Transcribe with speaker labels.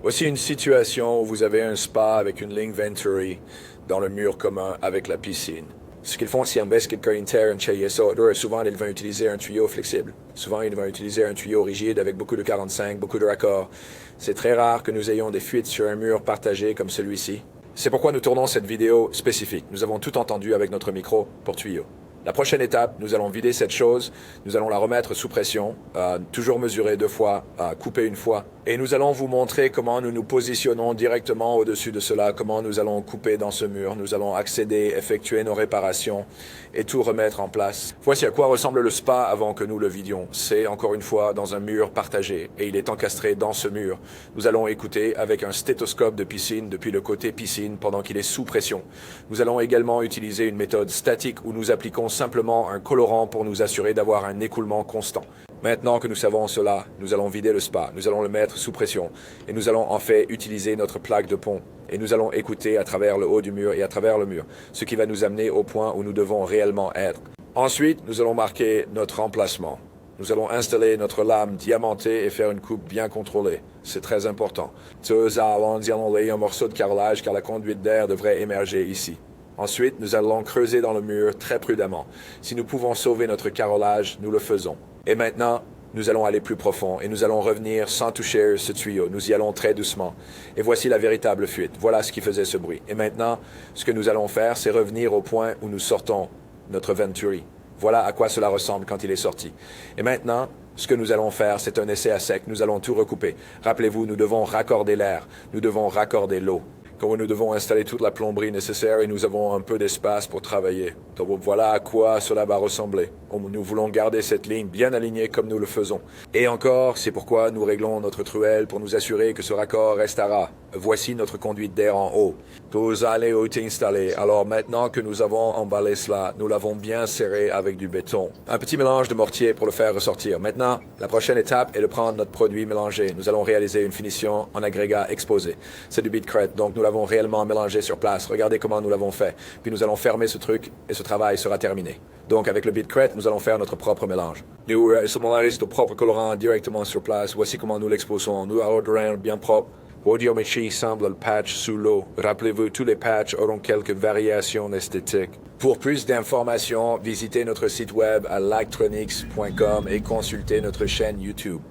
Speaker 1: Voici une situation où vous avez un spa avec une ligne Venturi dans le mur commun avec la piscine. Ce qu'ils font, si en vez quelqu'un interne chez souvent ils vont utiliser un tuyau flexible. Souvent, ils vont utiliser un tuyau rigide avec beaucoup de 45, beaucoup de raccords. C'est très rare que nous ayons des fuites sur un mur partagé comme celui-ci. C'est pourquoi nous tournons cette vidéo spécifique. Nous avons tout entendu avec notre micro pour tuyau. La prochaine étape, nous allons vider cette chose, nous allons la remettre sous pression, toujours mesurer 2 fois, couper 1 fois, et nous allons vous montrer comment nous nous positionnons directement au-dessus de cela, comment nous allons couper dans ce mur, nous allons accéder, effectuer nos réparations et tout remettre en place. Voici à quoi ressemble le spa avant que nous le vidions. C'est encore une fois dans un mur partagé et il est encastré dans ce mur. Nous allons écouter avec un stéthoscope de piscine depuis le côté piscine pendant qu'il est sous pression. Nous allons également utiliser une méthode statique où nous appliquons simplement un colorant pour nous assurer d'avoir un écoulement constant. Maintenant que nous savons cela, nous allons vider le spa, nous allons le mettre sous pression et nous allons en fait utiliser notre plaque de pont et nous allons écouter à travers le haut du mur et à travers le mur, ce qui va nous amener au point où nous devons réellement être. Ensuite, nous allons marquer notre emplacement. Nous allons installer notre lame diamantée et faire une coupe bien contrôlée. C'est très important. Nous allons enlever un morceau de carrelage car la conduite d'air devrait émerger ici. Ensuite, nous allons creuser dans le mur très prudemment. Si nous pouvons sauver notre carrelage, nous le faisons. Et maintenant, nous allons aller plus profond et nous allons revenir sans toucher ce tuyau. Nous y allons très doucement. Et voici la véritable fuite. Voilà ce qui faisait ce bruit. Et maintenant, ce que nous allons faire, c'est revenir au point où nous sortons notre Venturi. Voilà à quoi cela ressemble quand il est sorti. Et maintenant, ce que nous allons faire, c'est un essai à sec. Nous allons tout recouper. Rappelez-vous, nous devons raccorder l'air. Nous devons raccorder l'eau. Comme nous devons installer toute la plomberie nécessaire et nous avons un peu d'espace pour travailler. Donc voilà à quoi cela va ressembler. Nous voulons garder cette ligne bien alignée comme nous le faisons. Et encore, c'est pourquoi nous réglons notre truelle pour nous assurer que ce raccord restera. Voici notre conduite d'air en haut. Tout allez été installé. Alors maintenant que nous avons emballé cela, nous l'avons bien serré avec du béton. Un petit mélange de mortier pour le faire ressortir. Maintenant, la prochaine étape est de prendre notre produit mélangé. Nous allons réaliser une finition en agrégat exposé. C'est du Bitcrete, donc nous l'avons réellement mélangé sur place. Regardez comment nous l'avons fait. Puis nous allons fermer ce truc et ce travail sera terminé. Donc avec le Bitcrete, nous allons faire notre propre mélange. Nous mélangons notre propre colorant directement sur place. Voici comment nous l'exposons. Nous allons bien propre. Audiometrie semble le patch sous l'eau. Rappelez-vous, tous les patchs auront quelques variations esthétiques. Pour plus d'informations, visitez notre site web à lactronics.com et consultez notre chaîne YouTube.